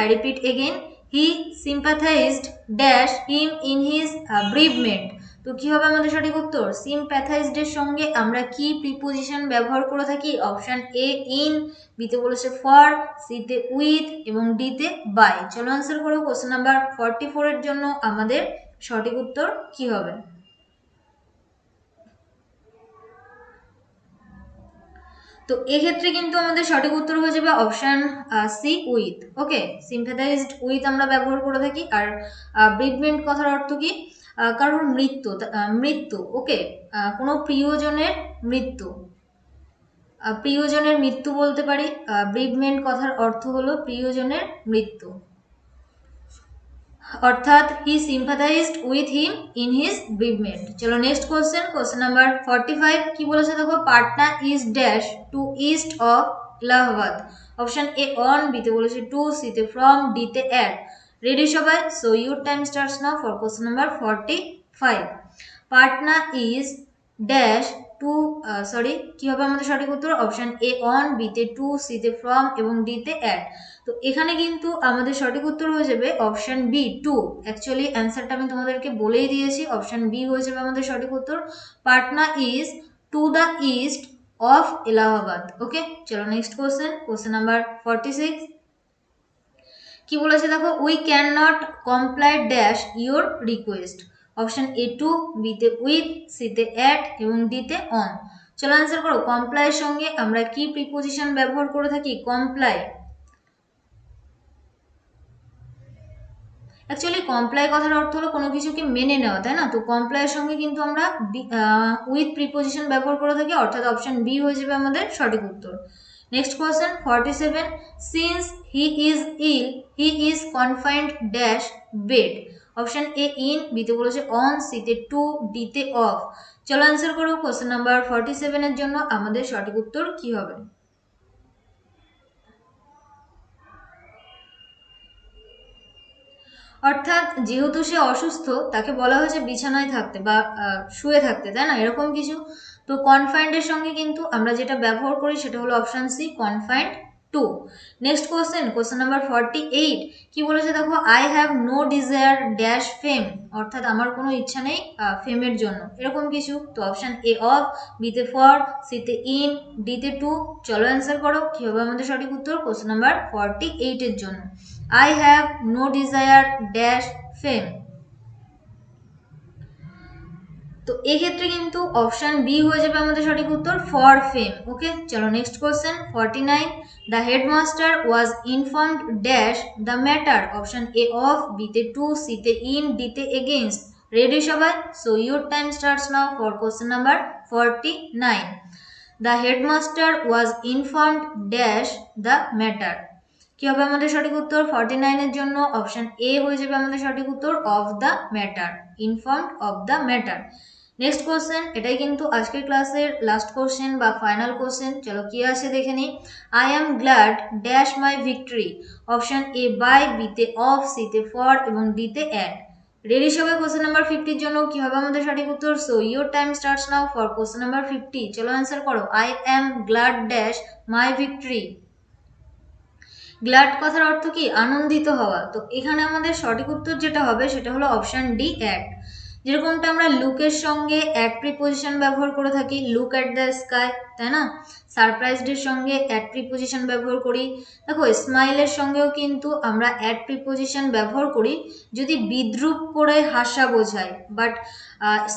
I repeat again, he sympathized dash him in his bereavement. তো কি হবে আমাদের সঠিক উত্তর? সিম্প্যাথাইজড এর সঙ্গে আমরা কি প্রিপোজিশন ব্যবহার করে থাকি? অপশন এ ইন, বি তে বলেছে ফর, সি তে উইথ এবং ডি তে বাই। চলো আনসার করো কোশ্চেন নাম্বার 44 এর জন্য আমাদের সঠিক উত্তর কি হবে? তো এক্ষেত্রে কিন্তু আমাদের সঠিক উত্তর হয়ে যাবে option C with. Okay, sympathised with আমরা ব্যবহার করে থাকি। আর বেরিভমেন্ট কথার অর্থ কি? কারোর মৃত্যু, মৃত্যু। ওকে, কোনো প্রিয়জনের মৃত্যু, প্রিয়জনের মৃত্যু বলতে পারি। বেরিভমেন্ট কথার অর্থ হলো প্রিয়জনের মৃত্যু। অর্থাৎ he sympathized with him in his bereavement. চলো নেক্সট কোশ্চেন নাম্বার 45 কি বলেছে দেখো, Patna is dash to east of Allahabad. Option A on, বিতে বলেছে টু, সিতে ফ্রম, ডিতে অ্যাট। রেডি সবাই? So your time starts now for question number 45। Patna is dash to, sorry কি হবে আমাদের সঠিক উত্তর? অপশন এ অন, বিতে টু, সিতে ফ্রম এবং ডিতে অ্যাট। তো এখানে কিন্তু আমাদের সঠিক উত্তর হয়ে যাবে অপশন বি টু। অ্যাকচুয়ালি অ্যান্সারটা আমি তোমাদেরকে বলেই দিয়েছি, অপশন বি হয়ে যাবে আমাদের সঠিক উত্তর। Patna is to the east of Allahabad. Okay, চলো নেক্সট কোশ্চেন নাম্বার 46 কি বলেছে দেখো, we can not comply dash your request. Option A to, বিতে উইথ, সিতে অ্যাট এবং ডিতে অন। চলো অ্যান্সার করো। কমপ্লাইয়ের সঙ্গে আমরা কি প্রিপোজিশন ব্যবহার করে থাকি? কমপ্লাই। অ্যাকচুয়ালি কমপ্লাই কথার অর্থ হলো কোনো কিছুকে মেনে নেওয়া, তাই না? তো কমপ্লাইয়ের সঙ্গে কিন্তু আমরা উইথ প্রিপোজিশন ব্যবহার করে থাকি, অর্থাৎ অপশন বি হয়ে যাবে আমাদের সঠিক উত্তর। Next question 47 since he is ill he is confined dash bed. Option A in, বিতে বলেছে অন, সিতে টু, ডিতে অফ। চলো অ্যান্সার করো। কোয়েশ্চেন নাম্বার 47 এর জন্য আমাদের সঠিক উত্তর কি হবে? অর্থাৎ যেহেতু সে অসুস্থ, তাকে বলা হয়েছে বিছানায় থাকতে বা শুয়ে থাকতে, তাই না? এরকম কিছু। তো কনফাইন্ডের সঙ্গে কিন্তু আমরা যেটা ব্যবহার করি সেটা হলো option C, confined to. Next question number 48 কি বলেছে দেখো, I have no desire dash fame. অর্থাৎ আমার কোনো ইচ্ছা নেই ফেমের জন্য, এরকম কিছু। তো অপশন এ অফ, বিতে ফর, সিতে ইন, ডিতে টু। চলো অ্যান্সার করো। কি হবে আমাদের সঠিক উত্তর কোশ্চেন নাম্বার 48 এর জন্য? I have no desire dash fame। তো এক্ষেত্রে কিন্তু অপশন বি হয়ে যাবে আমাদের সঠিক উত্তর, ফর ফেম। ওকে, চলো next question 49 the headmaster was informed dash the matter. Option A of, বিতে টু, সিতে ইন, ডিতে এগেইনস্ট। রেডি সবাই? So your time starts now for question number 49। The headmaster was informed dash the matter. কি হবে আমাদের সঠিক উত্তর 49 এর জন্য? অপশন এ হয়ে যাবে আমাদের সঠিক উত্তর, of the matter, informed of the matter. Next question, এটাই কিন্তু আজকের ক্লাসের লাস্ট কোশ্চেন বা ফাইনাল কোশ্চেন। চলো কি আছে দেখে নিই। I am glad dash my victory. Option A by, বিতে অফ, সিতে ফর এবং ডিতে অ্যাট। রেডি সবাই? কোশ্চেন নাম্বার 50 এর জন্য কি হবে আমাদের সঠিক উত্তর? So your time starts now for question number 50। চলো অ্যান্সার করো। I am glad dash my victory. Glad কথার অর্থ কি? আনন্দিত হওয়া। তো এখানে আমাদের সঠিক উত্তর যেটা হবে সেটা হলো অপশন ডি, অ্যাট। যেরকমটা আমরা লুকের সঙ্গে অ্যাট প্রিপোজিশন ব্যবহার করে থাকি, লুক অ্যাট দ্য স্কাই, তাই না? সারপ্রাইজডের সঙ্গে অ্যাট প্রিপোজিশন ব্যবহার করি। দেখো স্মাইলের সঙ্গেও কিন্তু আমরা অ্যাট প্রিপোজিশন ব্যবহার করি যদি বিদ্রুপ করে হাসা বোঝায়, বাট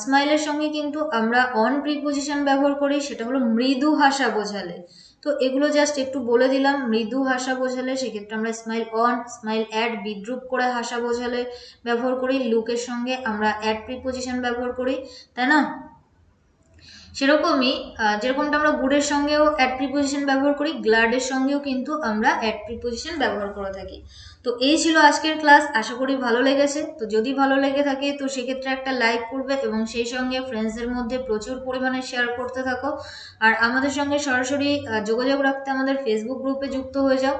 স্মাইলের সঙ্গে কিন্তু আমরা অন প্রিপোজিশন ব্যবহার করি, সেটা হলো মৃদু হাসা বোঝালে। তো এগুলো জাস্ট একটু বলে দিলাম। মৃদু হাসা বোঝালে সেক্ষেত্রে আমরা স্মাইল অন, স্মাইল অ্যাট, বিদ্রুপ করে হাসা বোঝালে ব্যবহার করি, লুকের সঙ্গে আমরা অ্যাট প্রিপোজিশন ব্যবহার করি, তাই না? সেরকমই যেরকমটা আমরা গুডের সঙ্গেও অ্যাট প্রিপোজিশন ব্যবহার করি, গ্ল্যাডের সঙ্গেও কিন্তু আমরা অ্যাট প্রিপোজিশন ব্যবহার করে থাকি। তো এই ছিল আজকের ক্লাস, আশা করি ভালো লেগেছে। তো যদি ভালো লেগে থাকে তো সেক্ষেত্রে একটা লাইক করবে এবং সেই সঙ্গে ফ্রেন্ডসদের মধ্যে প্রচুর পরিমাণে শেয়ার করতে থাকো। আর আমাদের সঙ্গে সরাসরি যোগাযোগ রাখতে আমাদের ফেসবুক গ্রুপে যুক্ত হয়ে যাও।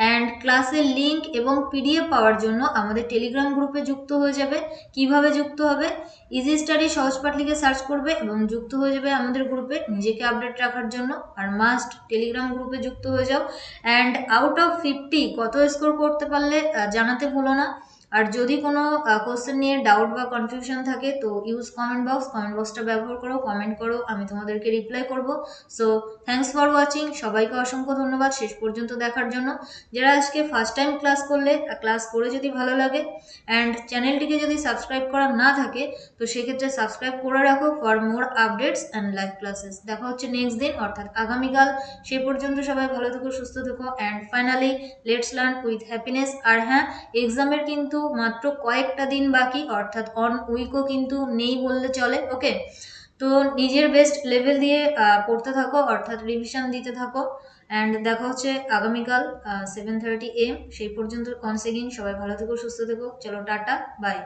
অ্যান্ড ক্লাসের লিঙ্ক এবং পিডিএফ পাওয়ার জন্য আমাদের টেলিগ্রাম গ্রুপে যুক্ত হয়ে যাবে। কিভাবে যুক্ত হবে? ইজি স্টাডি সহজপাঠ লিখে সার্চ করবে এবং যুক্ত হয়ে যাবে আমাদের গ্রুপে নিজেকে আপডেট রাখার জন্য। আর মাস্ট টেলিগ্রাম গ্রুপে যুক্ত হয়ে যাও। অ্যান্ড আউট অফ 50 কত স্কোর করতে পারলে জানাতে ভুলো না। আর যদি কোনো কোশ্চেন নিয়ে ডাউট বা কনফিউশন থাকে তো ইউজ কমেন্ট বক্সটা ব্যবহার করো, কমেন্ট করো, আমি তোমাদেরকে রিপ্লাই করব। So thanks for watching. সবাইকে অসংখ্য ধন্যবাদ শেষ পর্যন্ত দেখার জন্য। যারা আজকে ফার্স্ট টাইম ক্লাস করলে, ক্লাস করে যদি ভালো লাগে অ্যান্ড চ্যানেলটিকে যদি সাবস্ক্রাইব করা না থাকে তো সেক্ষেত্রে সাবস্ক্রাইব করে রাখো for more updates and live classes. দেখা হচ্ছে নেক্সট দিন অর্থাৎ আগামীকাল। সেই পর্যন্ত সবাই ভালো থেকো, সুস্থ থেকো। And finally let's learn with happiness. আর হ্যাঁ, এক্সামের কিন্তু মাত্র কয়েকটা দিন বাকি, অর্থাৎ অন উইকও কিন্তু নেই বললে চলে। ওকে, তো নিজের বেস্ট লেভেল দিয়ে পড়তে থাকো, অর্থাৎ রিভিশন দিতে থাকো। অ্যান্ড দেখা হচ্ছে আগামীকাল 7:30 AM। সেই পর্যন্ত অনস এগেইন সবাই ভালো থেকো, সুস্থ থেকো। চলো টাটা, বাই।